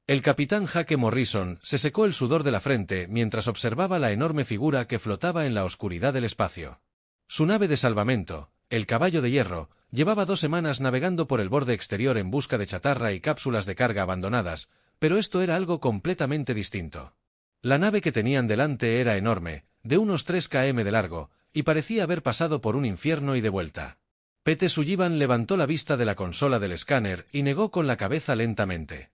El capitán Jake Morrison se secó el sudor de la frente mientras observaba la enorme figura que flotaba en la oscuridad del espacio. Su nave de salvamento, el Caballo de Hierro, llevaba 2 semanas navegando por el borde exterior en busca de chatarra y cápsulas de carga abandonadas, pero esto era algo completamente distinto. La nave que tenían delante era enorme, de unos 3 km de largo, y parecía haber pasado por un infierno y de vuelta. Pete Sullivan levantó la vista de la consola del escáner y negó con la cabeza lentamente.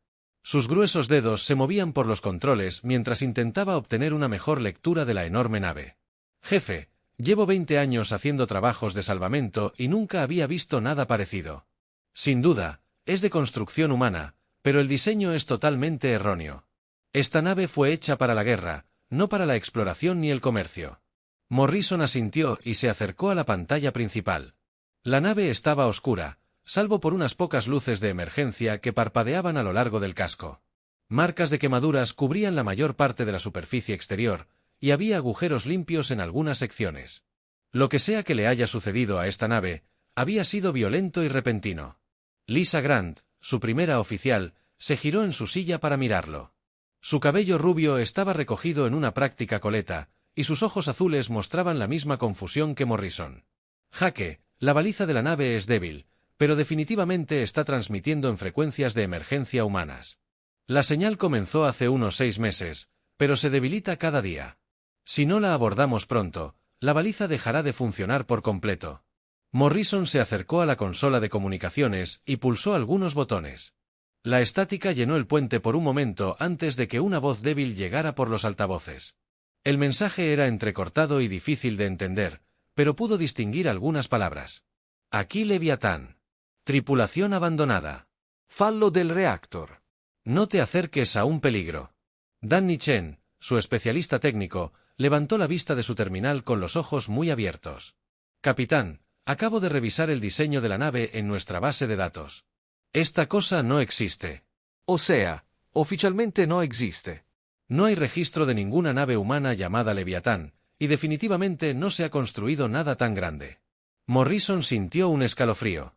Sus gruesos dedos se movían por los controles mientras intentaba obtener una mejor lectura de la enorme nave. Jefe, llevo 20 años haciendo trabajos de salvamento y nunca había visto nada parecido. Sin duda, es de construcción humana, pero el diseño es totalmente erróneo. Esta nave fue hecha para la guerra, no para la exploración ni el comercio. Morrison asintió y se acercó a la pantalla principal. La nave estaba oscura, salvo por unas pocas luces de emergencia que parpadeaban a lo largo del casco. Marcas de quemaduras cubrían la mayor parte de la superficie exterior, y había agujeros limpios en algunas secciones. Lo que sea que le haya sucedido a esta nave, había sido violento y repentino. Lisa Grant, su primera oficial, se giró en su silla para mirarlo. Su cabello rubio estaba recogido en una práctica coleta, y sus ojos azules mostraban la misma confusión que Morrison. Jake, la baliza de la nave es débil, pero definitivamente está transmitiendo en frecuencias de emergencia humanas. La señal comenzó hace unos 6 meses, pero se debilita cada día. Si no la abordamos pronto, la baliza dejará de funcionar por completo. Morrison se acercó a la consola de comunicaciones y pulsó algunos botones. La estática llenó el puente por un momento antes de que una voz débil llegara por los altavoces. El mensaje era entrecortado y difícil de entender, pero pudo distinguir algunas palabras. Aquí Leviatán. Tripulación abandonada. Fallo del reactor. No te acerques a un peligro. Danny Chen, su especialista técnico, levantó la vista de su terminal con los ojos muy abiertos. Capitán, acabo de revisar el diseño de la nave en nuestra base de datos. Esta cosa no existe. O sea, oficialmente no existe. No hay registro de ninguna nave humana llamada Leviatán, y definitivamente no se ha construido nada tan grande. Morrison sintió un escalofrío.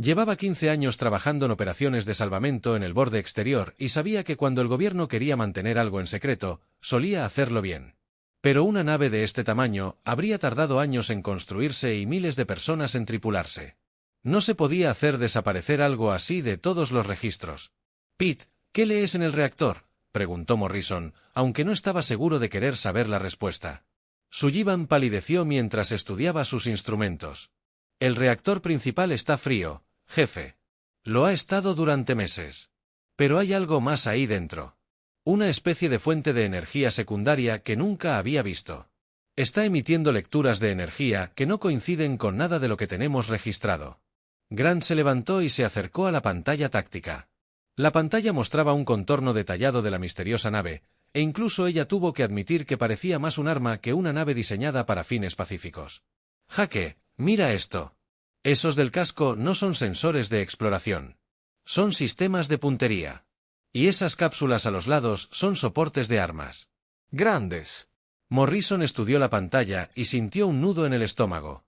Llevaba 15 años trabajando en operaciones de salvamento en el borde exterior y sabía que cuando el gobierno quería mantener algo en secreto, solía hacerlo bien. Pero una nave de este tamaño habría tardado años en construirse y miles de personas en tripularse. No se podía hacer desaparecer algo así de todos los registros. Pete, ¿qué lees en el reactor?, preguntó Morrison, aunque no estaba seguro de querer saber la respuesta. Sullivan palideció mientras estudiaba sus instrumentos. El reactor principal está frío, jefe. Lo ha estado durante meses. Pero hay algo más ahí dentro. Una especie de fuente de energía secundaria que nunca había visto. Está emitiendo lecturas de energía que no coinciden con nada de lo que tenemos registrado. Grant se levantó y se acercó a la pantalla táctica. La pantalla mostraba un contorno detallado de la misteriosa nave, e incluso ella tuvo que admitir que parecía más un arma que una nave diseñada para fines pacíficos. Jake, mira esto. Esos del casco no son sensores de exploración. Son sistemas de puntería. Y esas cápsulas a los lados son soportes de armas. Grandes. Morrison estudió la pantalla y sintió un nudo en el estómago.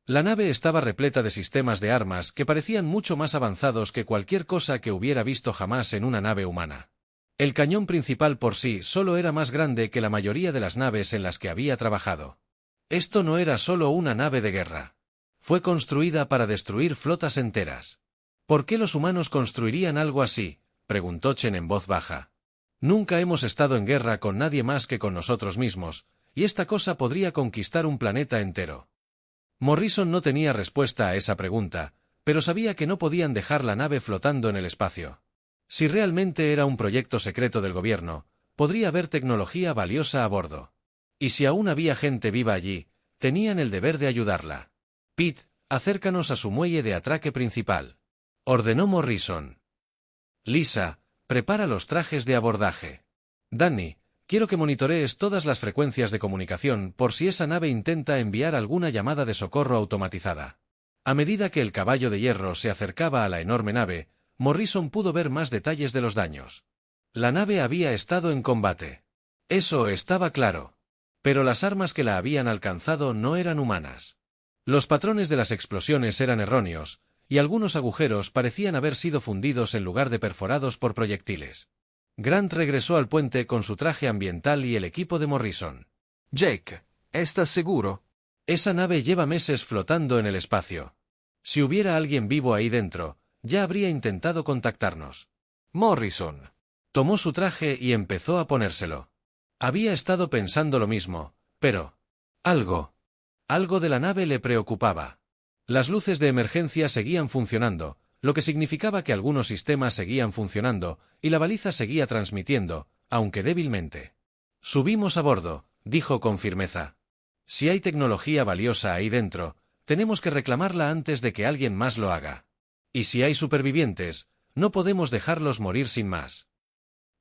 La nave estaba repleta de sistemas de armas que parecían mucho más avanzados que cualquier cosa que hubiera visto jamás en una nave humana. El cañón principal por sí solo era más grande que la mayoría de las naves en las que había trabajado. Esto no era solo una nave de guerra. Fue construida para destruir flotas enteras. ¿Por qué los humanos construirían algo así?, preguntó Chen en voz baja. Nunca hemos estado en guerra con nadie más que con nosotros mismos, y esta cosa podría conquistar un planeta entero. Morrison no tenía respuesta a esa pregunta, pero sabía que no podían dejar la nave flotando en el espacio. Si realmente era un proyecto secreto del gobierno, podría haber tecnología valiosa a bordo. Y si aún había gente viva allí, tenían el deber de ayudarla. Pete, acércanos a su muelle de atraque principal, ordenó Morrison. Lisa, prepara los trajes de abordaje. Danny, quiero que monitorees todas las frecuencias de comunicación por si esa nave intenta enviar alguna llamada de socorro automatizada. A medida que el Caballo de Hierro se acercaba a la enorme nave, Morrison pudo ver más detalles de los daños. La nave había estado en combate. Eso estaba claro. Pero las armas que la habían alcanzado no eran humanas. Los patrones de las explosiones eran erróneos, y algunos agujeros parecían haber sido fundidos en lugar de perforados por proyectiles. Grant regresó al puente con su traje ambiental y el equipo de Morrison. Jake, ¿estás seguro? Esa nave lleva meses flotando en el espacio. Si hubiera alguien vivo ahí dentro, ya habría intentado contactarnos. Morrison tomó su traje y empezó a ponérselo. Había estado pensando lo mismo, pero algo de la nave le preocupaba. Las luces de emergencia seguían funcionando, lo que significaba que algunos sistemas seguían funcionando, y la baliza seguía transmitiendo, aunque débilmente. Subimos a bordo, dijo con firmeza. Si hay tecnología valiosa ahí dentro, tenemos que reclamarla antes de que alguien más lo haga. Y si hay supervivientes, no podemos dejarlos morir sin más.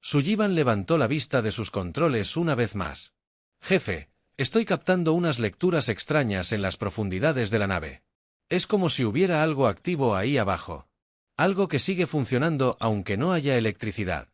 Sullivan levantó la vista de sus controles una vez más. Jefe, estoy captando unas lecturas extrañas en las profundidades de la nave. Es como si hubiera algo activo ahí abajo. Algo que sigue funcionando aunque no haya electricidad.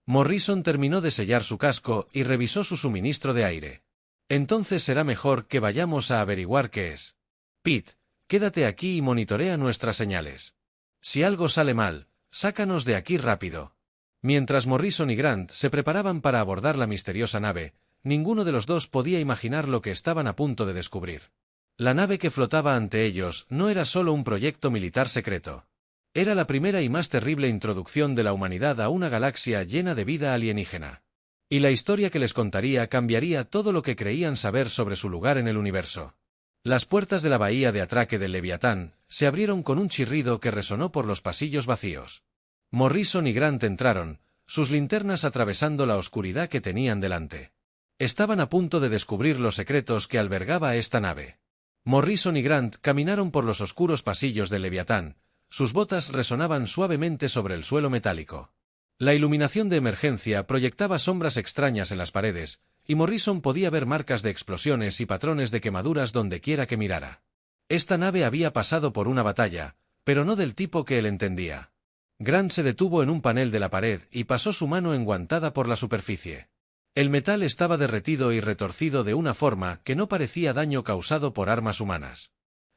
Morrison terminó de sellar su casco y revisó su suministro de aire. Entonces será mejor que vayamos a averiguar qué es. Pete, quédate aquí y monitorea nuestras señales. Si algo sale mal, sácanos de aquí rápido. Mientras Morrison y Grant se preparaban para abordar la misteriosa nave, ninguno de los dos podía imaginar lo que estaban a punto de descubrir. La nave que flotaba ante ellos no era solo un proyecto militar secreto. Era la primera y más terrible introducción de la humanidad a una galaxia llena de vida alienígena. Y la historia que les contaría cambiaría todo lo que creían saber sobre su lugar en el universo. Las puertas de la bahía de atraque del Leviatán se abrieron con un chirrido que resonó por los pasillos vacíos. Morrison y Grant entraron, sus linternas atravesando la oscuridad que tenían delante. Estaban a punto de descubrir los secretos que albergaba esta nave. Morrison y Grant caminaron por los oscuros pasillos del Leviatán, sus botas resonaban suavemente sobre el suelo metálico. La iluminación de emergencia proyectaba sombras extrañas en las paredes, y Morrison podía ver marcas de explosiones y patrones de quemaduras donde quiera que mirara. Esta nave había pasado por una batalla, pero no del tipo que él entendía. Grant se detuvo en un panel de la pared y pasó su mano enguantada por la superficie. El metal estaba derretido y retorcido de una forma que no parecía daño causado por armas humanas.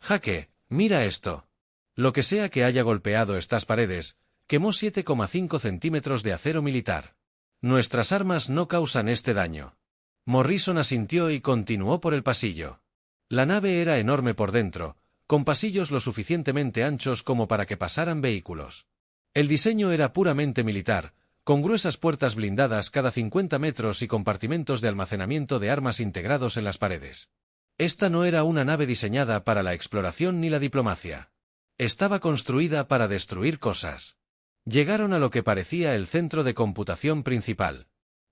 Jake, mira esto. Lo que sea que haya golpeado estas paredes, quemó 7,5 centímetros de acero militar. Nuestras armas no causan este daño. Morrison asintió y continuó por el pasillo. La nave era enorme por dentro, con pasillos lo suficientemente anchos como para que pasaran vehículos. El diseño era puramente militar, con gruesas puertas blindadas cada 50 metros y compartimentos de almacenamiento de armas integrados en las paredes. Esta no era una nave diseñada para la exploración ni la diplomacia. Estaba construida para destruir cosas. Llegaron a lo que parecía el centro de computación principal.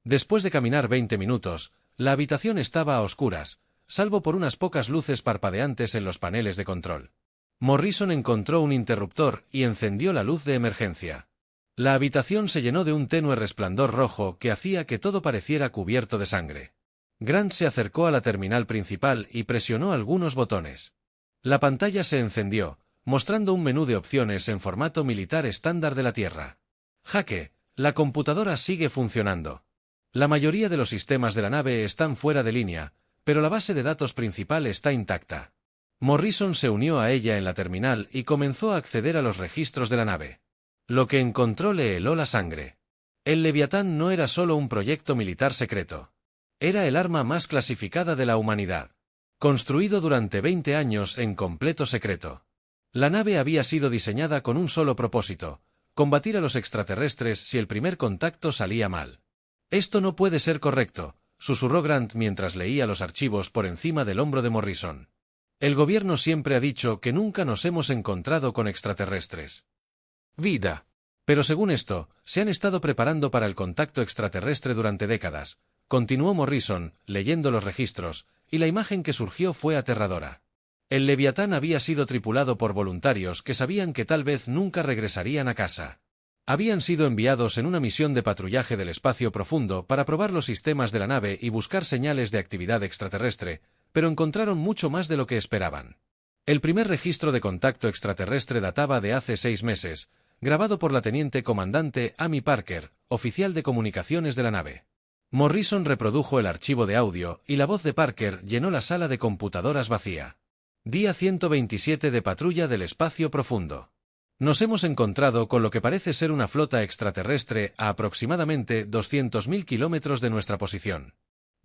Después de caminar 20 minutos, la habitación estaba a oscuras, salvo por unas pocas luces parpadeantes en los paneles de control. Morrison encontró un interruptor y encendió la luz de emergencia. La habitación se llenó de un tenue resplandor rojo que hacía que todo pareciera cubierto de sangre. Grant se acercó a la terminal principal y presionó algunos botones. La pantalla se encendió, mostrando un menú de opciones en formato militar estándar de la Tierra. Jake, la computadora sigue funcionando. La mayoría de los sistemas de la nave están fuera de línea, pero la base de datos principal está intacta. Morrison se unió a ella en la terminal y comenzó a acceder a los registros de la nave. Lo que encontró le heló la sangre. El Leviatán no era solo un proyecto militar secreto. Era el arma más clasificada de la humanidad. Construido durante 20 años en completo secreto. La nave había sido diseñada con un solo propósito: combatir a los extraterrestres si el primer contacto salía mal. Esto no puede ser correcto, susurró Grant mientras leía los archivos por encima del hombro de Morrison. El gobierno siempre ha dicho que nunca nos hemos encontrado con extraterrestres. Vida. Pero según esto, se han estado preparando para el contacto extraterrestre durante décadas, continuó Morrison, leyendo los registros, y la imagen que surgió fue aterradora. El Leviatán había sido tripulado por voluntarios que sabían que tal vez nunca regresarían a casa. Habían sido enviados en una misión de patrullaje del espacio profundo para probar los sistemas de la nave y buscar señales de actividad extraterrestre, pero encontraron mucho más de lo que esperaban. El primer registro de contacto extraterrestre databa de hace 6 meses, grabado por la teniente comandante Amy Parker, oficial de comunicaciones de la nave. Morrison reprodujo el archivo de audio y la voz de Parker llenó la sala de computadoras vacía. Día 127 de patrulla del espacio profundo. Nos hemos encontrado con lo que parece ser una flota extraterrestre a aproximadamente 200.000 kilómetros de nuestra posición.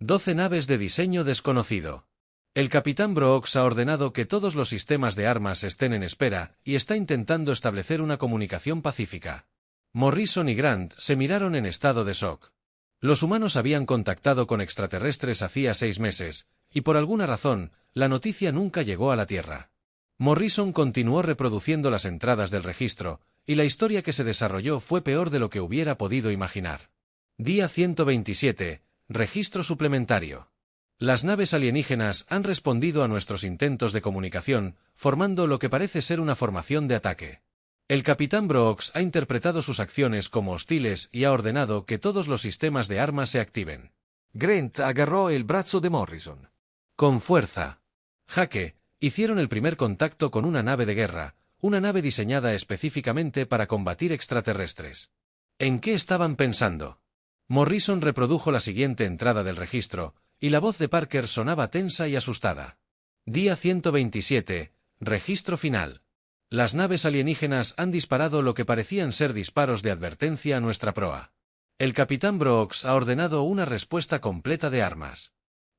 12 naves de diseño desconocido. El capitán Brooks ha ordenado que todos los sistemas de armas estén en espera y está intentando establecer una comunicación pacífica. Morrison y Grant se miraron en estado de shock. Los humanos habían contactado con extraterrestres hacía 6 meses, y por alguna razón, la noticia nunca llegó a la Tierra. Morrison continuó reproduciendo las entradas del registro, y la historia que se desarrolló fue peor de lo que hubiera podido imaginar. Día 127. Registro suplementario. Las naves alienígenas han respondido a nuestros intentos de comunicación, formando lo que parece ser una formación de ataque. El capitán Brooks ha interpretado sus acciones como hostiles y ha ordenado que todos los sistemas de armas se activen. Grant agarró el brazo de Morrison. Con fuerza. Jaque, hicieron el primer contacto con una nave de guerra, una nave diseñada específicamente para combatir extraterrestres. ¿En qué estaban pensando? Morrison reprodujo la siguiente entrada del registro, y la voz de Parker sonaba tensa y asustada. Día 127. Registro final. Las naves alienígenas han disparado lo que parecían ser disparos de advertencia a nuestra proa. El capitán Brooks ha ordenado una respuesta completa de armas.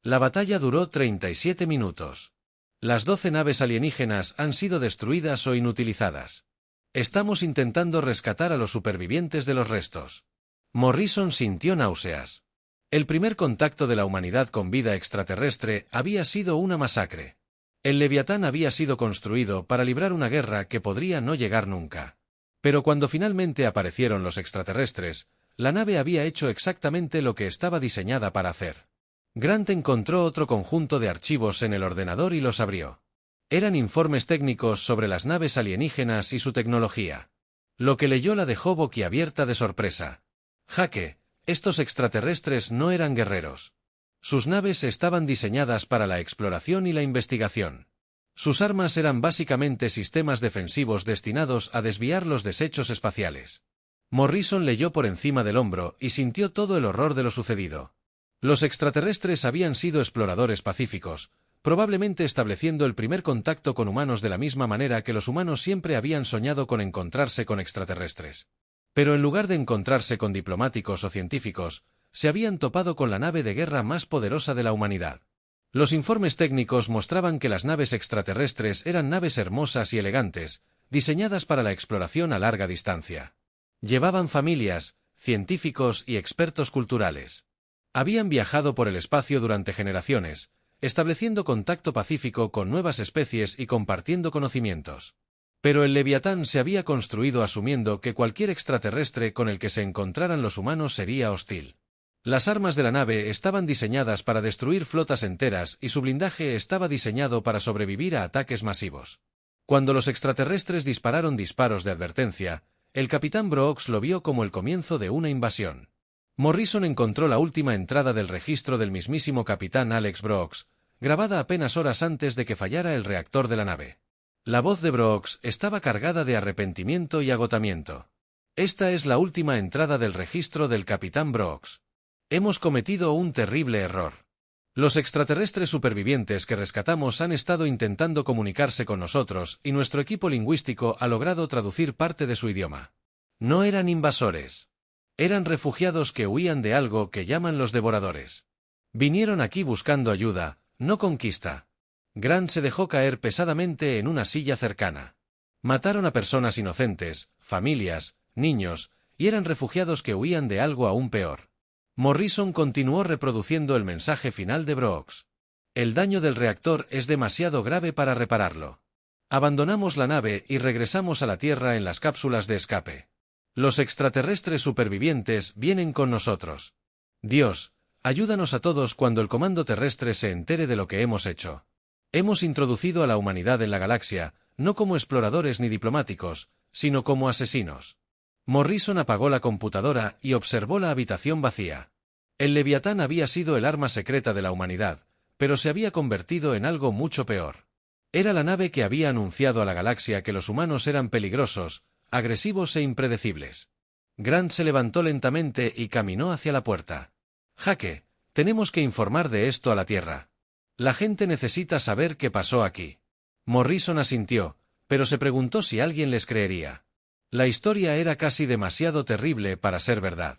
La batalla duró 37 minutos. Las 12 naves alienígenas han sido destruidas o inutilizadas. Estamos intentando rescatar a los supervivientes de los restos. Morrison sintió náuseas. El primer contacto de la humanidad con vida extraterrestre había sido una masacre. El Leviatán había sido construido para librar una guerra que podría no llegar nunca. Pero cuando finalmente aparecieron los extraterrestres, la nave había hecho exactamente lo que estaba diseñada para hacer. Grant encontró otro conjunto de archivos en el ordenador y los abrió. Eran informes técnicos sobre las naves alienígenas y su tecnología. Lo que leyó la dejó boquiabierta de sorpresa. Jaque, estos extraterrestres no eran guerreros. Sus naves estaban diseñadas para la exploración y la investigación. Sus armas eran básicamente sistemas defensivos destinados a desviar los desechos espaciales. Morrison leyó por encima del hombro y sintió todo el horror de lo sucedido. Los extraterrestres habían sido exploradores pacíficos, probablemente estableciendo el primer contacto con humanos de la misma manera que los humanos siempre habían soñado con encontrarse con extraterrestres. Pero en lugar de encontrarse con diplomáticos o científicos, se habían topado con la nave de guerra más poderosa de la humanidad. Los informes técnicos mostraban que las naves extraterrestres eran naves hermosas y elegantes, diseñadas para la exploración a larga distancia. Llevaban familias, científicos y expertos culturales. Habían viajado por el espacio durante generaciones, estableciendo contacto pacífico con nuevas especies y compartiendo conocimientos. Pero el Leviatán se había construido asumiendo que cualquier extraterrestre con el que se encontraran los humanos sería hostil. Las armas de la nave estaban diseñadas para destruir flotas enteras y su blindaje estaba diseñado para sobrevivir a ataques masivos. Cuando los extraterrestres dispararon disparos de advertencia, el capitán Brooks lo vio como el comienzo de una invasión. Morrison encontró la última entrada del registro del mismísimo capitán Alex Brooks, grabada apenas horas antes de que fallara el reactor de la nave. La voz de Brooks estaba cargada de arrepentimiento y agotamiento. Esta es la última entrada del registro del capitán Brooks. Hemos cometido un terrible error. Los extraterrestres supervivientes que rescatamos han estado intentando comunicarse con nosotros y nuestro equipo lingüístico ha logrado traducir parte de su idioma. No eran invasores. Eran refugiados que huían de algo que llaman los devoradores. Vinieron aquí buscando ayuda, no conquista. Grant se dejó caer pesadamente en una silla cercana. Mataron a personas inocentes, familias, niños, y eran refugiados que huían de algo aún peor. Morrison continuó reproduciendo el mensaje final de Brooks. El daño del reactor es demasiado grave para repararlo. Abandonamos la nave y regresamos a la Tierra en las cápsulas de escape. Los extraterrestres supervivientes vienen con nosotros. Dios, ayúdanos a todos cuando el comando terrestre se entere de lo que hemos hecho. Hemos introducido a la humanidad en la galaxia, no como exploradores ni diplomáticos, sino como asesinos. Morrison apagó la computadora y observó la habitación vacía. El Leviatán había sido el arma secreta de la humanidad, pero se había convertido en algo mucho peor. Era la nave que había anunciado a la galaxia que los humanos eran peligrosos, agresivos e impredecibles. Grant se levantó lentamente y caminó hacia la puerta. Jaque, tenemos que informar de esto a la Tierra. La gente necesita saber qué pasó aquí. Morrison asintió, pero se preguntó si alguien les creería. La historia era casi demasiado terrible para ser verdad.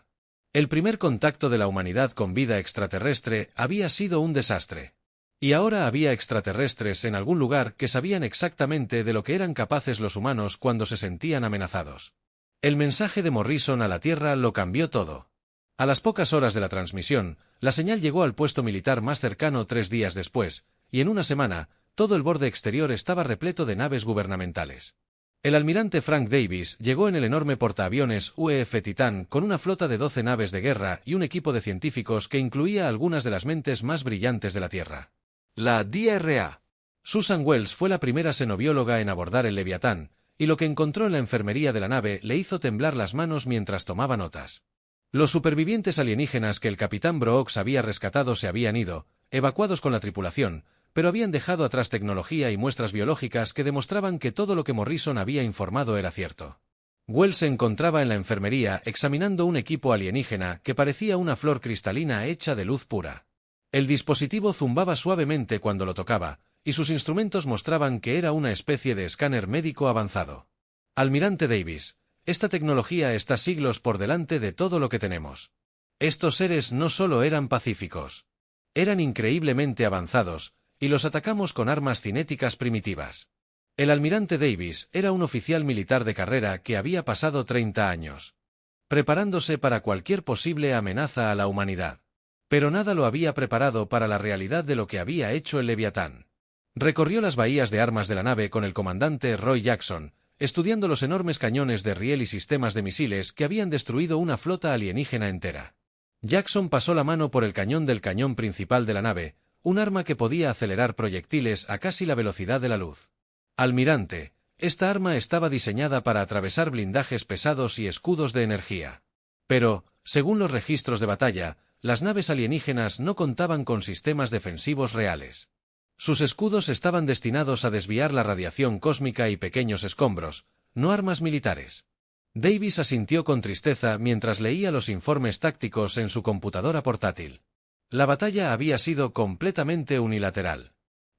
El primer contacto de la humanidad con vida extraterrestre había sido un desastre. Y ahora había extraterrestres en algún lugar que sabían exactamente de lo que eran capaces los humanos cuando se sentían amenazados. El mensaje de Morrison a la Tierra lo cambió todo. A las pocas horas de la transmisión, la señal llegó al puesto militar más cercano 3 días después, y en una semana, todo el borde exterior estaba repleto de naves gubernamentales. El almirante Frank Davis llegó en el enorme portaaviones UEF Titan con una flota de 12 naves de guerra y un equipo de científicos que incluía algunas de las mentes más brillantes de la Tierra. La DRA. Susan Wells fue la primera xenobióloga en abordar el Leviatán, y lo que encontró en la enfermería de la nave le hizo temblar las manos mientras tomaba notas. Los supervivientes alienígenas que el capitán Brooks había rescatado se habían ido, evacuados con la tripulación, pero habían dejado atrás tecnología y muestras biológicas que demostraban que todo lo que Morrison había informado era cierto. Wells se encontraba en la enfermería examinando un equipo alienígena que parecía una flor cristalina hecha de luz pura. El dispositivo zumbaba suavemente cuando lo tocaba, y sus instrumentos mostraban que era una especie de escáner médico avanzado. Almirante Davis, esta tecnología está siglos por delante de todo lo que tenemos. Estos seres no solo eran pacíficos, eran increíblemente avanzados, y los atacamos con armas cinéticas primitivas. El almirante Davis era un oficial militar de carrera que había pasado 30 años preparándose para cualquier posible amenaza a la humanidad. Pero nada lo había preparado para la realidad de lo que había hecho el Leviatán. Recorrió las bahías de armas de la nave con el comandante Roy Jackson, estudiando los enormes cañones de riel y sistemas de misiles que habían destruido una flota alienígena entera. Jackson pasó la mano por el cañón del cañón principal de la nave, un arma que podía acelerar proyectiles a casi la velocidad de la luz. Almirante, esta arma estaba diseñada para atravesar blindajes pesados y escudos de energía. Pero, según los registros de batalla, las naves alienígenas no contaban con sistemas defensivos reales. Sus escudos estaban destinados a desviar la radiación cósmica y pequeños escombros, no armas militares. Davis asintió con tristeza mientras leía los informes tácticos en su computadora portátil. La batalla había sido completamente unilateral.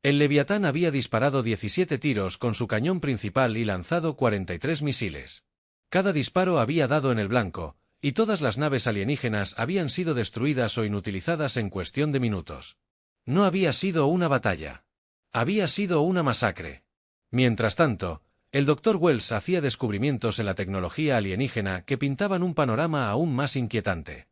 El Leviatán había disparado 17 tiros con su cañón principal y lanzado 43 misiles. Cada disparo había dado en el blanco, y todas las naves alienígenas habían sido destruidas o inutilizadas en cuestión de minutos. No había sido una batalla. Había sido una masacre. Mientras tanto, el Dr. Wells hacía descubrimientos en la tecnología alienígena que pintaban un panorama aún más inquietante.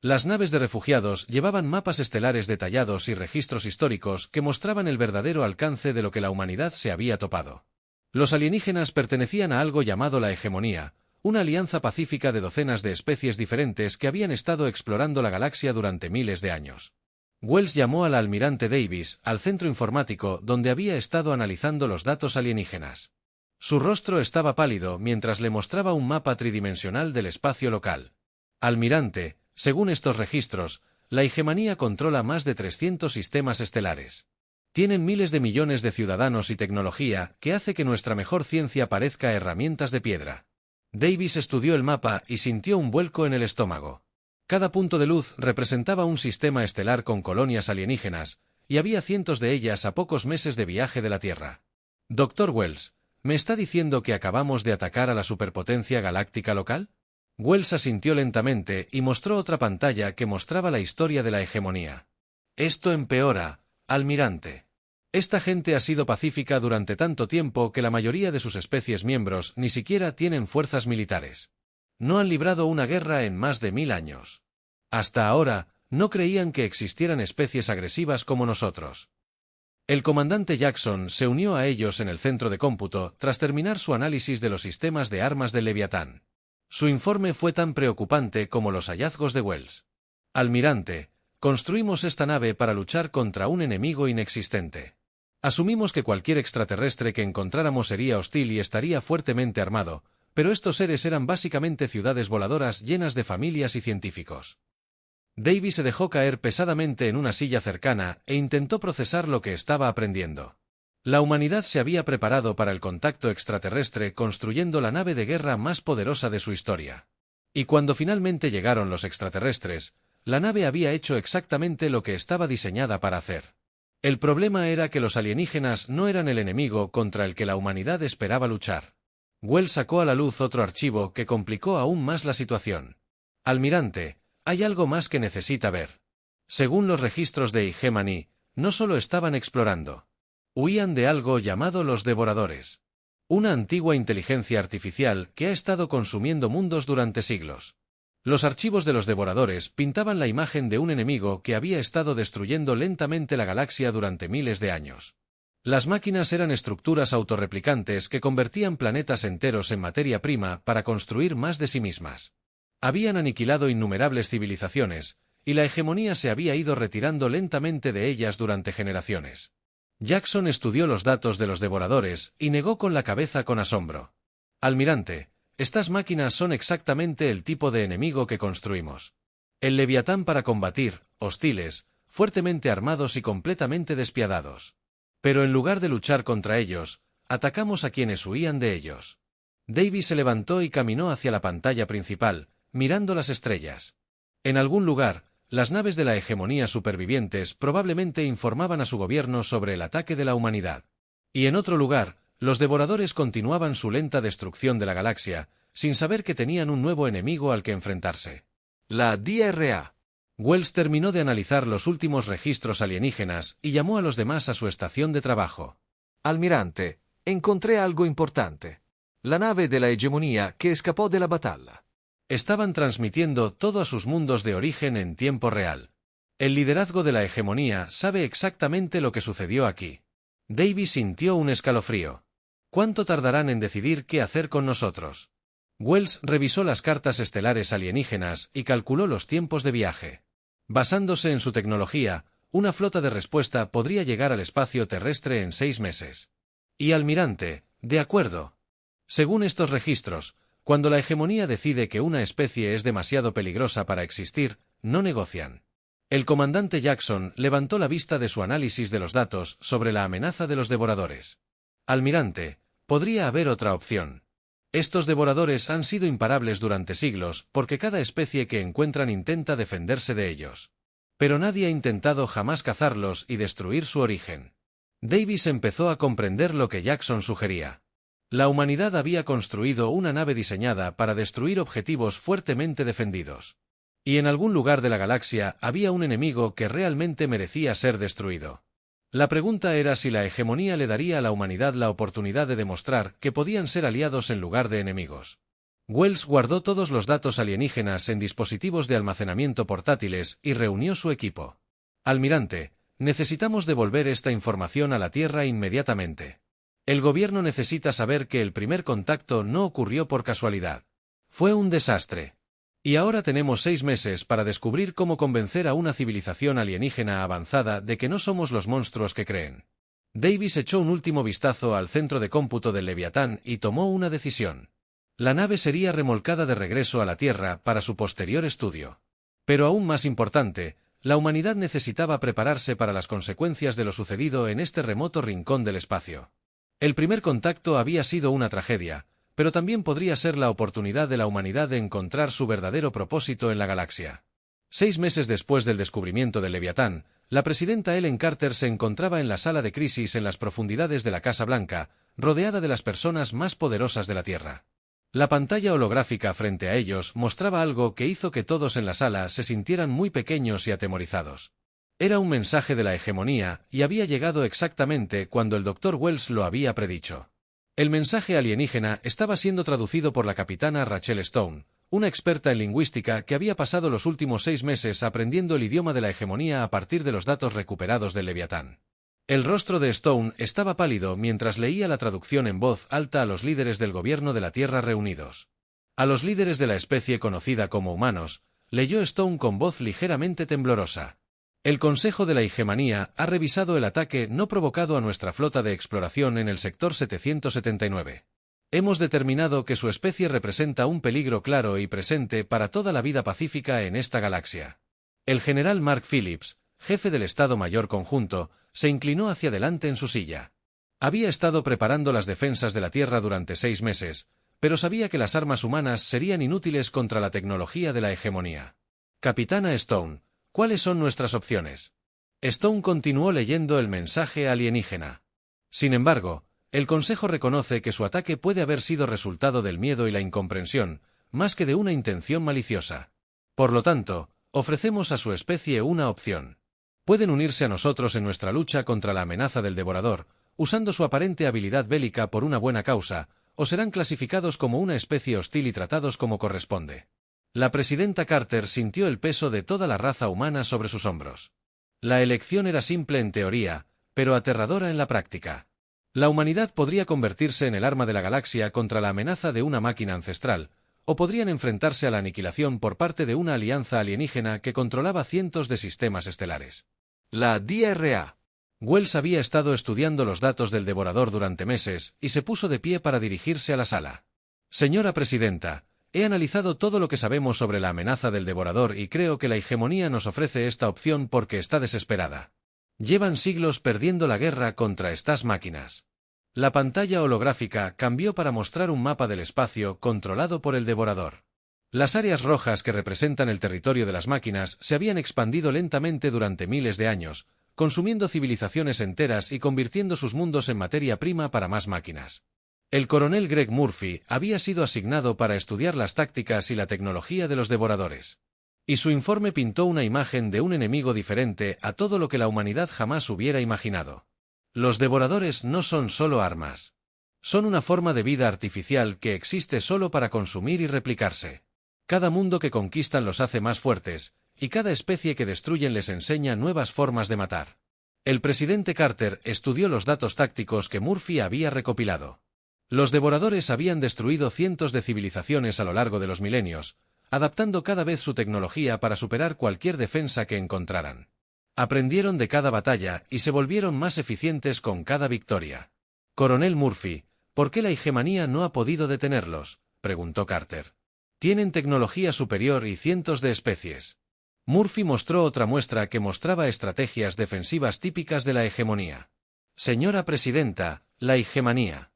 Las naves de refugiados llevaban mapas estelares detallados y registros históricos que mostraban el verdadero alcance de lo que la humanidad se había topado. Los alienígenas pertenecían a algo llamado la Hegemonía, una alianza pacífica de docenas de especies diferentes que habían estado explorando la galaxia durante miles de años. Wells llamó al almirante Davis al centro informático donde había estado analizando los datos alienígenas. Su rostro estaba pálido mientras le mostraba un mapa tridimensional del espacio local. Almirante, según estos registros, la hegemonía controla más de 300 sistemas estelares. Tienen miles de millones de ciudadanos y tecnología que hace que nuestra mejor ciencia parezca herramientas de piedra. Davis estudió el mapa y sintió un vuelco en el estómago. Cada punto de luz representaba un sistema estelar con colonias alienígenas, y había cientos de ellas a pocos meses de viaje de la Tierra. Dr. Wells, ¿me está diciendo que acabamos de atacar a la superpotencia galáctica local? Wells asintió lentamente y mostró otra pantalla que mostraba la historia de la hegemonía. Esto empeora, almirante. Esta gente ha sido pacífica durante tanto tiempo que la mayoría de sus especies miembros ni siquiera tienen fuerzas militares. No han librado una guerra en más de 1000 años. Hasta ahora, no creían que existieran especies agresivas como nosotros. El comandante Jackson se unió a ellos en el centro de cómputo tras terminar su análisis de los sistemas de armas del Leviatán. Su informe fue tan preocupante como los hallazgos de Wells. Almirante, construimos esta nave para luchar contra un enemigo inexistente. Asumimos que cualquier extraterrestre que encontráramos sería hostil y estaría fuertemente armado, pero estos seres eran básicamente ciudades voladoras llenas de familias y científicos. Davis se dejó caer pesadamente en una silla cercana e intentó procesar lo que estaba aprendiendo. La humanidad se había preparado para el contacto extraterrestre construyendo la nave de guerra más poderosa de su historia. Y cuando finalmente llegaron los extraterrestres, la nave había hecho exactamente lo que estaba diseñada para hacer. El problema era que los alienígenas no eran el enemigo contra el que la humanidad esperaba luchar. Wells sacó a la luz otro archivo que complicó aún más la situación. Almirante, hay algo más que necesita ver. Según los registros de Hegemony, no solo estaban explorando. Huían de algo llamado los devoradores. Una antigua inteligencia artificial que ha estado consumiendo mundos durante siglos. Los archivos de los devoradores pintaban la imagen de un enemigo que había estado destruyendo lentamente la galaxia durante miles de años. Las máquinas eran estructuras autorreplicantes que convertían planetas enteros en materia prima para construir más de sí mismas. Habían aniquilado innumerables civilizaciones, y la hegemonía se había ido retirando lentamente de ellas durante generaciones. Jackson estudió los datos de los devoradores y negó con la cabeza con asombro. Almirante, estas máquinas son exactamente el tipo de enemigo que construimos. El Leviatán para combatir, hostiles, fuertemente armados y completamente despiadados. Pero en lugar de luchar contra ellos, atacamos a quienes huían de ellos. Davy se levantó y caminó hacia la pantalla principal, mirando las estrellas. En algún lugar, las naves de la hegemonía supervivientes probablemente informaban a su gobierno sobre el ataque de la humanidad. Y en otro lugar, los devoradores continuaban su lenta destrucción de la galaxia, sin saber que tenían un nuevo enemigo al que enfrentarse. La DRA. Wells terminó de analizar los últimos registros alienígenas y llamó a los demás a su estación de trabajo. Almirante, encontré algo importante. La nave de la hegemonía que escapó de la batalla. Estaban transmitiendo todo a sus mundos de origen en tiempo real. El liderazgo de la hegemonía sabe exactamente lo que sucedió aquí. Davy sintió un escalofrío. ¿Cuánto tardarán en decidir qué hacer con nosotros? Wells revisó las cartas estelares alienígenas y calculó los tiempos de viaje. Basándose en su tecnología, una flota de respuesta podría llegar al espacio terrestre en 6 meses. Y almirante, de acuerdo. Según estos registros, cuando la hegemonía decide que una especie es demasiado peligrosa para existir, no negocian. El comandante Jackson levantó la vista de su análisis de los datos sobre la amenaza de los devoradores. Almirante, podría haber otra opción. Estos devoradores han sido imparables durante siglos porque cada especie que encuentran intenta defenderse de ellos. Pero nadie ha intentado jamás cazarlos y destruir su origen. Davis empezó a comprender lo que Jackson sugería. La humanidad había construido una nave diseñada para destruir objetivos fuertemente defendidos. Y en algún lugar de la galaxia había un enemigo que realmente merecía ser destruido. La pregunta era si la hegemonía le daría a la humanidad la oportunidad de demostrar que podían ser aliados en lugar de enemigos. Wells guardó todos los datos alienígenas en dispositivos de almacenamiento portátiles y reunió su equipo. Almirante, necesitamos devolver esta información a la Tierra inmediatamente. El gobierno necesita saber que el primer contacto no ocurrió por casualidad. Fue un desastre. Y ahora tenemos 6 meses para descubrir cómo convencer a una civilización alienígena avanzada de que no somos los monstruos que creen. Davis echó un último vistazo al centro de cómputo del Leviatán y tomó una decisión. La nave sería remolcada de regreso a la Tierra para su posterior estudio. Pero aún más importante, la humanidad necesitaba prepararse para las consecuencias de lo sucedido en este remoto rincón del espacio. El primer contacto había sido una tragedia, pero también podría ser la oportunidad de la humanidad de encontrar su verdadero propósito en la galaxia. 6 meses después del descubrimiento del Leviatán, la presidenta Helen Carter se encontraba en la sala de crisis en las profundidades de la Casa Blanca, rodeada de las personas más poderosas de la Tierra. La pantalla holográfica frente a ellos mostraba algo que hizo que todos en la sala se sintieran muy pequeños y atemorizados. Era un mensaje de la hegemonía y había llegado exactamente cuando el Dr. Wells lo había predicho. El mensaje alienígena estaba siendo traducido por la capitana Rachel Stone, una experta en lingüística que había pasado los últimos 6 meses aprendiendo el idioma de la hegemonía a partir de los datos recuperados del Leviatán. El rostro de Stone estaba pálido mientras leía la traducción en voz alta a los líderes del gobierno de la Tierra reunidos. A los líderes de la especie conocida como humanos, leyó Stone con voz ligeramente temblorosa. El Consejo de la Hegemonía ha revisado el ataque no provocado a nuestra flota de exploración en el sector 779. Hemos determinado que su especie representa un peligro claro y presente para toda la vida pacífica en esta galaxia. El general Mark Phillips, jefe del Estado Mayor Conjunto, se inclinó hacia adelante en su silla. Había estado preparando las defensas de la Tierra durante 6 meses, pero sabía que las armas humanas serían inútiles contra la tecnología de la hegemonía. Capitana Stone, ¿cuáles son nuestras opciones? Stone continuó leyendo el mensaje alienígena. Sin embargo, El Consejo reconoce que su ataque puede haber sido resultado del miedo y la incomprensión, más que de una intención maliciosa. Por lo tanto, ofrecemos a su especie una opción. Pueden unirse a nosotros en nuestra lucha contra la amenaza del devorador, usando su aparente habilidad bélica por una buena causa, o serán clasificados como una especie hostil y tratados como corresponde. La presidenta Carter sintió el peso de toda la raza humana sobre sus hombros. La elección era simple en teoría, pero aterradora en la práctica. La humanidad podría convertirse en el arma de la galaxia contra la amenaza de una máquina ancestral, o podrían enfrentarse a la aniquilación por parte de una alianza alienígena que controlaba cientos de sistemas estelares. La DRA. Wells había estado estudiando los datos del devorador durante meses y se puso de pie para dirigirse a la sala. Señora presidenta, he analizado todo lo que sabemos sobre la amenaza del devorador y creo que la hegemonía nos ofrece esta opción porque está desesperada. Llevan siglos perdiendo la guerra contra estas máquinas. La pantalla holográfica cambió para mostrar un mapa del espacio controlado por el devorador. Las áreas rojas que representan el territorio de las máquinas se habían expandido lentamente durante miles de años, consumiendo civilizaciones enteras y convirtiendo sus mundos en materia prima para más máquinas. El coronel Greg Murphy había sido asignado para estudiar las tácticas y la tecnología de los devoradores. Y su informe pintó una imagen de un enemigo diferente a todo lo que la humanidad jamás hubiera imaginado. Los devoradores no son solo armas. Son una forma de vida artificial que existe solo para consumir y replicarse. Cada mundo que conquistan los hace más fuertes, y cada especie que destruyen les enseña nuevas formas de matar. El presidente Carter estudió los datos tácticos que Murphy había recopilado. Los devoradores habían destruido cientos de civilizaciones a lo largo de los milenios, adaptando cada vez su tecnología para superar cualquier defensa que encontraran. Aprendieron de cada batalla y se volvieron más eficientes con cada victoria. Coronel Murphy, ¿por qué la hegemonía no ha podido detenerlos?, preguntó Carter. Tienen tecnología superior y cientos de especies. Murphy mostró otra muestra que mostraba estrategias defensivas típicas de la hegemonía. Señora presidenta, la hegemonía.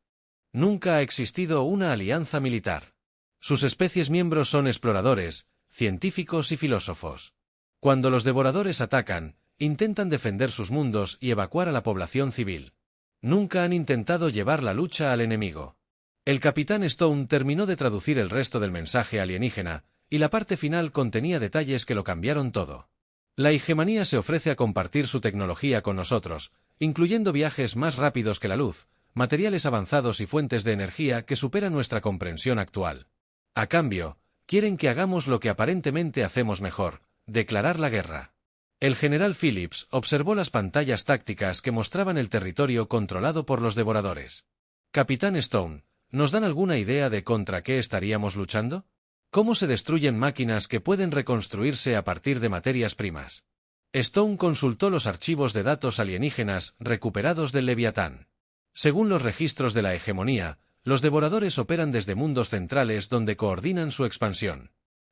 Nunca ha existido una alianza militar. Sus especies miembros son exploradores, científicos y filósofos. Cuando los devoradores atacan, intentan defender sus mundos y evacuar a la población civil. Nunca han intentado llevar la lucha al enemigo. El capitán Stone terminó de traducir el resto del mensaje alienígena, y la parte final contenía detalles que lo cambiaron todo. La hegemonía se ofrece a compartir su tecnología con nosotros, incluyendo viajes más rápidos que la luz, materiales avanzados y fuentes de energía que superan nuestra comprensión actual. A cambio, quieren que hagamos lo que aparentemente hacemos mejor, declarar la guerra. El general Phillips observó las pantallas tácticas que mostraban el territorio controlado por los devoradores. Capitán Stone, ¿nos dan alguna idea de contra qué estaríamos luchando? ¿Cómo se destruyen máquinas que pueden reconstruirse a partir de materias primas? Stone consultó los archivos de datos alienígenas recuperados del Leviatán. Según los registros de la hegemonía, los devoradores operan desde mundos centrales donde coordinan su expansión.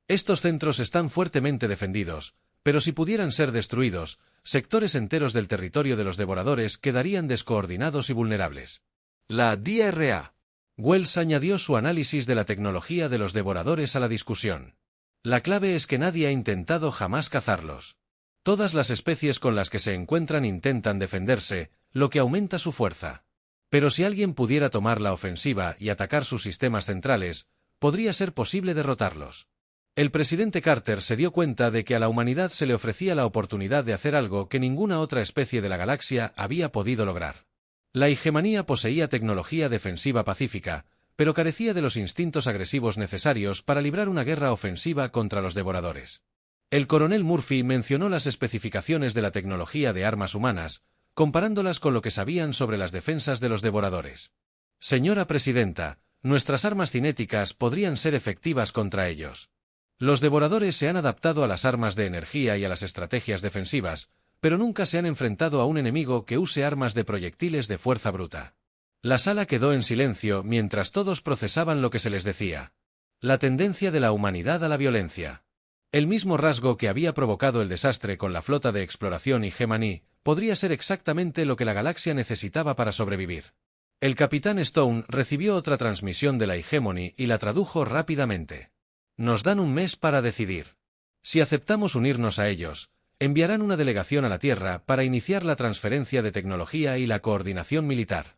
Estos centros están fuertemente defendidos, pero si pudieran ser destruidos, sectores enteros del territorio de los devoradores quedarían descoordinados y vulnerables. La DRA. Wells añadió su análisis de la tecnología de los devoradores a la discusión. La clave es que nadie ha intentado jamás cazarlos. Todas las especies con las que se encuentran intentan defenderse, lo que aumenta su fuerza. Pero si alguien pudiera tomar la ofensiva y atacar sus sistemas centrales, podría ser posible derrotarlos. El presidente Carter se dio cuenta de que a la humanidad se le ofrecía la oportunidad de hacer algo que ninguna otra especie de la galaxia había podido lograr. La hegemonía poseía tecnología defensiva pacífica, pero carecía de los instintos agresivos necesarios para librar una guerra ofensiva contra los devoradores. El coronel Murphy mencionó las especificaciones de la tecnología de armas humanas, comparándolas con lo que sabían sobre las defensas de los devoradores. Señora presidenta, nuestras armas cinéticas podrían ser efectivas contra ellos. Los devoradores se han adaptado a las armas de energía y a las estrategias defensivas, pero nunca se han enfrentado a un enemigo que use armas de proyectiles de fuerza bruta. La sala quedó en silencio mientras todos procesaban lo que se les decía. La tendencia de la humanidad a la violencia. El mismo rasgo que había provocado el desastre con la flota de exploración y Gemini podría ser exactamente lo que la galaxia necesitaba para sobrevivir. El capitán Stone recibió otra transmisión de la Hegemony y la tradujo rápidamente. Nos dan un mes para decidir. Si aceptamos unirnos a ellos, enviarán una delegación a la Tierra para iniciar la transferencia de tecnología y la coordinación militar.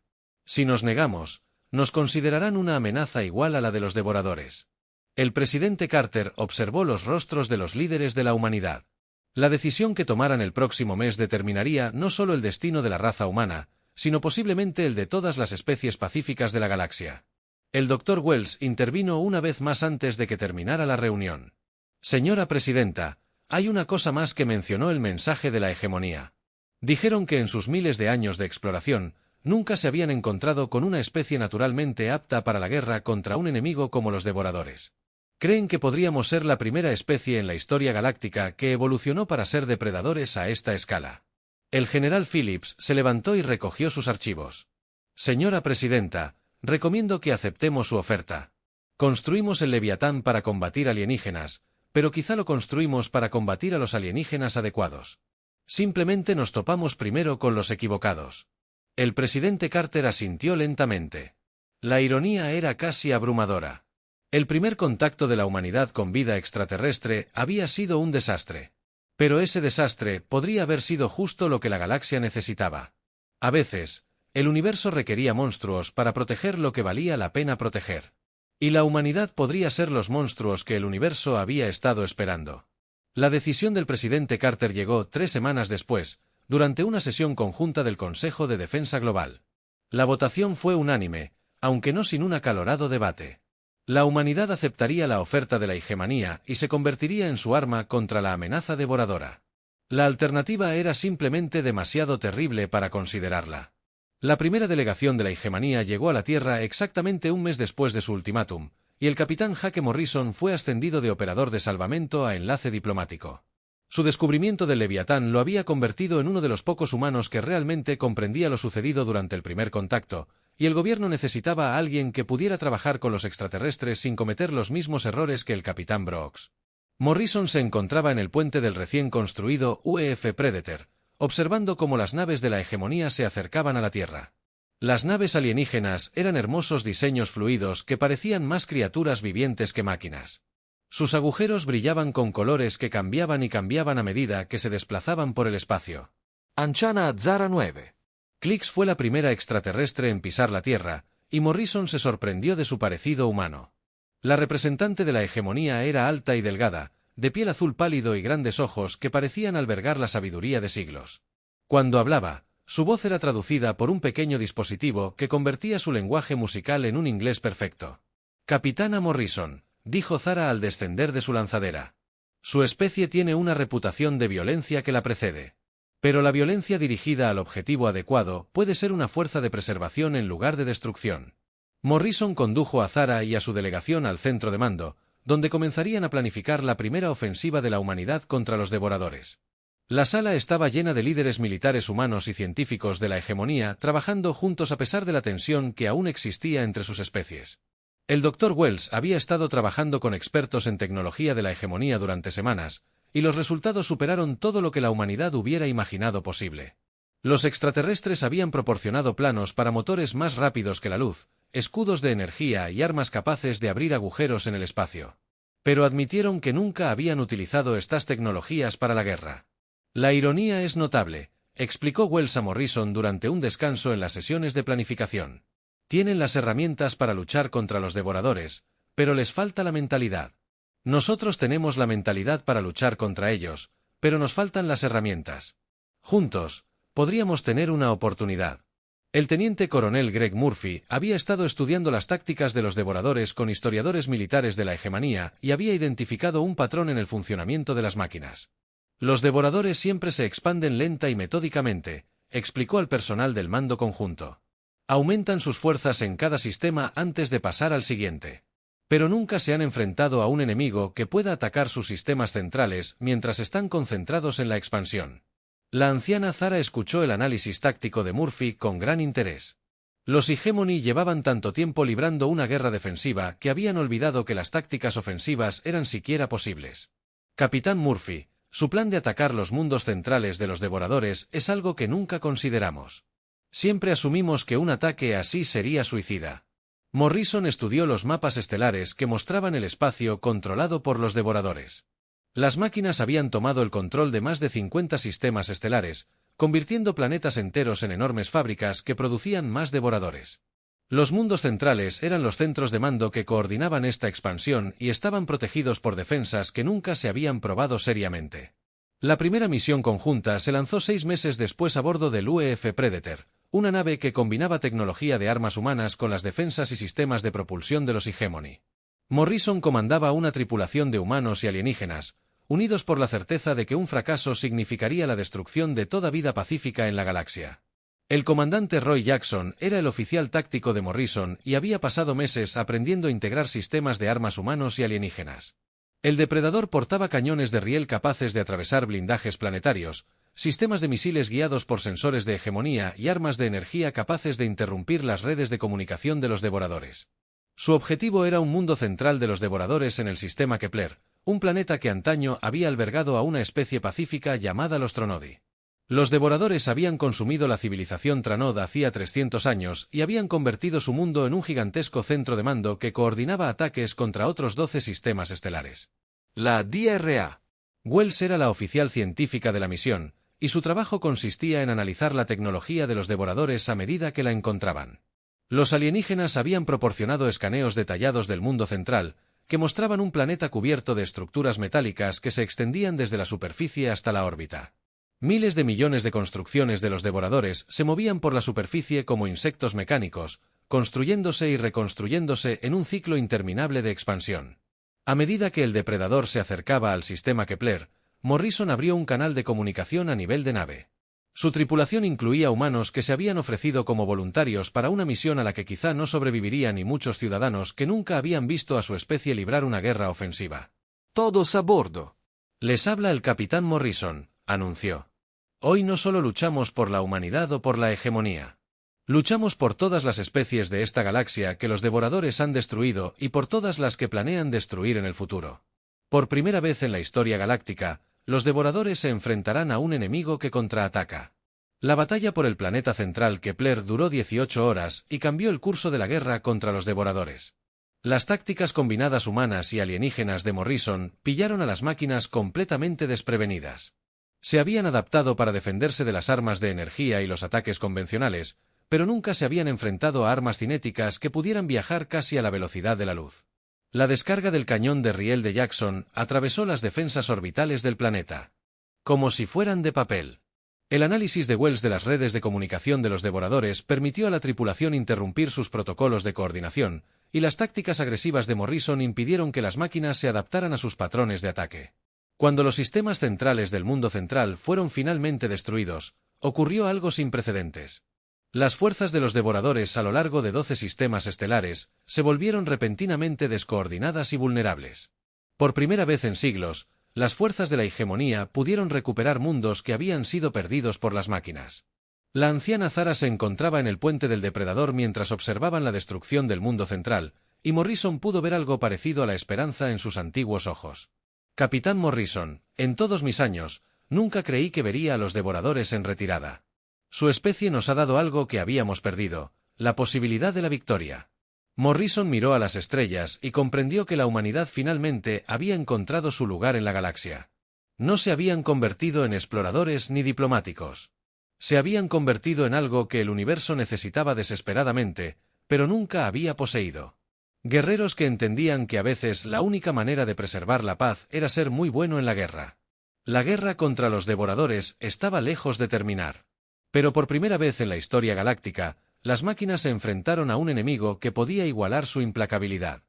Si nos negamos, nos considerarán una amenaza igual a la de los devoradores. El presidente Carter observó los rostros de los líderes de la humanidad. La decisión que tomaran el próximo mes determinaría no solo el destino de la raza humana, sino posiblemente el de todas las especies pacíficas de la galaxia. El Dr. Wells intervino una vez más antes de que terminara la reunión. Señora Presidenta, hay una cosa más que mencionó el mensaje de la hegemonía. Dijeron que en sus miles de años de exploración, nunca se habían encontrado con una especie naturalmente apta para la guerra contra un enemigo como los devoradores. Creen que podríamos ser la primera especie en la historia galáctica que evolucionó para ser depredadores a esta escala. El general Phillips se levantó y recogió sus archivos. Señora Presidenta, recomiendo que aceptemos su oferta. Construimos el Leviatán para combatir alienígenas, pero quizá lo construimos para combatir a los alienígenas adecuados. Simplemente nos topamos primero con los equivocados. El presidente Carter asintió lentamente. La ironía era casi abrumadora. El primer contacto de la humanidad con vida extraterrestre había sido un desastre. Pero ese desastre podría haber sido justo lo que la galaxia necesitaba. A veces, el universo requería monstruos para proteger lo que valía la pena proteger. Y la humanidad podría ser los monstruos que el universo había estado esperando. La decisión del presidente Carter llegó 3 semanas después, durante una sesión conjunta del Consejo de Defensa Global. La votación fue unánime, aunque no sin un acalorado debate. La humanidad aceptaría la oferta de la hegemonía y se convertiría en su arma contra la amenaza devoradora. La alternativa era simplemente demasiado terrible para considerarla. La primera delegación de la hegemonía llegó a la Tierra exactamente un mes después de su ultimátum, y el capitán Hake Morrison fue ascendido de operador de salvamento a enlace diplomático. Su descubrimiento del Leviatán lo había convertido en uno de los pocos humanos que realmente comprendía lo sucedido durante el primer contacto, y el gobierno necesitaba a alguien que pudiera trabajar con los extraterrestres sin cometer los mismos errores que el capitán Brooks. Morrison se encontraba en el puente del recién construido UEF Predator, observando cómo las naves de la hegemonía se acercaban a la Tierra. Las naves alienígenas eran hermosos diseños fluidos que parecían más criaturas vivientes que máquinas. Sus agujeros brillaban con colores que cambiaban y cambiaban a medida que se desplazaban por el espacio. Anchana Zara 9. Klix fue la primera extraterrestre en pisar la Tierra, y Morrison se sorprendió de su parecido humano. La representante de la hegemonía era alta y delgada, de piel azul pálido y grandes ojos que parecían albergar la sabiduría de siglos. Cuando hablaba, su voz era traducida por un pequeño dispositivo que convertía su lenguaje musical en un inglés perfecto. Capitana Morrison, dijo Zara al descender de su lanzadera. Su especie tiene una reputación de violencia que la precede. Pero la violencia dirigida al objetivo adecuado puede ser una fuerza de preservación en lugar de destrucción. Morrison condujo a Zara y a su delegación al centro de mando, donde comenzarían a planificar la primera ofensiva de la humanidad contra los devoradores. La sala estaba llena de líderes militares humanos y científicos de la hegemonía trabajando juntos a pesar de la tensión que aún existía entre sus especies. El Dr. Wells había estado trabajando con expertos en tecnología de la hegemonía durante semanas, y los resultados superaron todo lo que la humanidad hubiera imaginado posible. Los extraterrestres habían proporcionado planos para motores más rápidos que la luz, escudos de energía y armas capaces de abrir agujeros en el espacio. Pero admitieron que nunca habían utilizado estas tecnologías para la guerra. La ironía es notable, explicó Wells a Morrison durante un descanso en las sesiones de planificación. Tienen las herramientas para luchar contra los devoradores, pero les falta la mentalidad. Nosotros tenemos la mentalidad para luchar contra ellos, pero nos faltan las herramientas. Juntos, podríamos tener una oportunidad. El teniente coronel Greg Murphy había estado estudiando las tácticas de los devoradores con historiadores militares de la hegemonía y había identificado un patrón en el funcionamiento de las máquinas. Los devoradores siempre se expanden lenta y metódicamente, explicó al personal del mando conjunto. Aumentan sus fuerzas en cada sistema antes de pasar al siguiente. Pero nunca se han enfrentado a un enemigo que pueda atacar sus sistemas centrales mientras están concentrados en la expansión. La anciana Zara escuchó el análisis táctico de Murphy con gran interés. Los Hegemony llevaban tanto tiempo librando una guerra defensiva que habían olvidado que las tácticas ofensivas eran siquiera posibles. Capitán Murphy, su plan de atacar los mundos centrales de los devoradores es algo que nunca consideramos. Siempre asumimos que un ataque así sería suicida. Morrison estudió los mapas estelares que mostraban el espacio controlado por los devoradores. Las máquinas habían tomado el control de más de 50 sistemas estelares, convirtiendo planetas enteros en enormes fábricas que producían más devoradores. Los mundos centrales eran los centros de mando que coordinaban esta expansión y estaban protegidos por defensas que nunca se habían probado seriamente. La primera misión conjunta se lanzó 6 meses después a bordo del UEF Predator, una nave que combinaba tecnología de armas humanas con las defensas y sistemas de propulsión de los Hegemony. Morrison comandaba una tripulación de humanos y alienígenas, unidos por la certeza de que un fracaso significaría la destrucción de toda vida pacífica en la galaxia. El comandante Roy Jackson era el oficial táctico de Morrison y había pasado meses aprendiendo a integrar sistemas de armas humanos y alienígenas. El depredador portaba cañones de riel capaces de atravesar blindajes planetarios, sistemas de misiles guiados por sensores de hegemonía y armas de energía capaces de interrumpir las redes de comunicación de los devoradores. Su objetivo era un mundo central de los devoradores en el sistema Kepler, un planeta que antaño había albergado a una especie pacífica llamada los Tronodi. Los devoradores habían consumido la civilización Tranod hacía 300 años y habían convertido su mundo en un gigantesco centro de mando que coordinaba ataques contra otros 12 sistemas estelares. La DRA. Wells era la oficial científica de la misión, y su trabajo consistía en analizar la tecnología de los devoradores a medida que la encontraban. Los alienígenas habían proporcionado escaneos detallados del mundo central, que mostraban un planeta cubierto de estructuras metálicas que se extendían desde la superficie hasta la órbita. Miles de millones de construcciones de los devoradores se movían por la superficie como insectos mecánicos, construyéndose y reconstruyéndose en un ciclo interminable de expansión. A medida que el depredador se acercaba al sistema Kepler, Morrison abrió un canal de comunicación a nivel de nave. Su tripulación incluía humanos que se habían ofrecido como voluntarios para una misión a la que quizá no sobrevivirían y muchos ciudadanos que nunca habían visto a su especie librar una guerra ofensiva. Todos a bordo. Les habla el capitán Morrison, anunció. Hoy no solo luchamos por la humanidad o por la hegemonía. Luchamos por todas las especies de esta galaxia que los devoradores han destruido y por todas las que planean destruir en el futuro. Por primera vez en la historia galáctica, los devoradores se enfrentarán a un enemigo que contraataca. La batalla por el planeta central Kepler duró 18 horas y cambió el curso de la guerra contra los devoradores. Las tácticas combinadas humanas y alienígenas de Morrison pillaron a las máquinas completamente desprevenidas. Se habían adaptado para defenderse de las armas de energía y los ataques convencionales, pero nunca se habían enfrentado a armas cinéticas que pudieran viajar casi a la velocidad de la luz. La descarga del cañón de riel de Jackson atravesó las defensas orbitales del planeta. Como si fueran de papel. El análisis de Wells de las redes de comunicación de los devoradores permitió a la tripulación interrumpir sus protocolos de coordinación, y las tácticas agresivas de Morrison impidieron que las máquinas se adaptaran a sus patrones de ataque. Cuando los sistemas centrales del mundo central fueron finalmente destruidos, ocurrió algo sin precedentes. Las fuerzas de los devoradores a lo largo de 12 sistemas estelares se volvieron repentinamente descoordinadas y vulnerables. Por primera vez en siglos, las fuerzas de la hegemonía pudieron recuperar mundos que habían sido perdidos por las máquinas. La anciana Zara se encontraba en el puente del depredador mientras observaban la destrucción del mundo central, y Morrison pudo ver algo parecido a la esperanza en sus antiguos ojos. Capitán Morrison, en todos mis años, nunca creí que vería a los devoradores en retirada. Su especie nos ha dado algo que habíamos perdido, la posibilidad de la victoria. Morrison miró a las estrellas y comprendió que la humanidad finalmente había encontrado su lugar en la galaxia. No se habían convertido en exploradores ni diplomáticos. Se habían convertido en algo que el universo necesitaba desesperadamente, pero nunca había poseído. Guerreros que entendían que a veces la única manera de preservar la paz era ser muy bueno en la guerra. La guerra contra los devoradores estaba lejos de terminar. Pero por primera vez en la historia galáctica, las máquinas se enfrentaron a un enemigo que podía igualar su implacabilidad.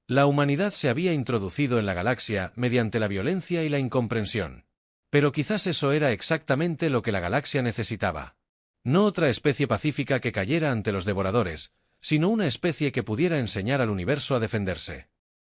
La humanidad se había introducido en la galaxia mediante la violencia y la incomprensión. Pero quizás eso era exactamente lo que la galaxia necesitaba. No otra especie pacífica que cayera ante los devoradores, sino una especie que pudiera enseñar al universo a defenderse.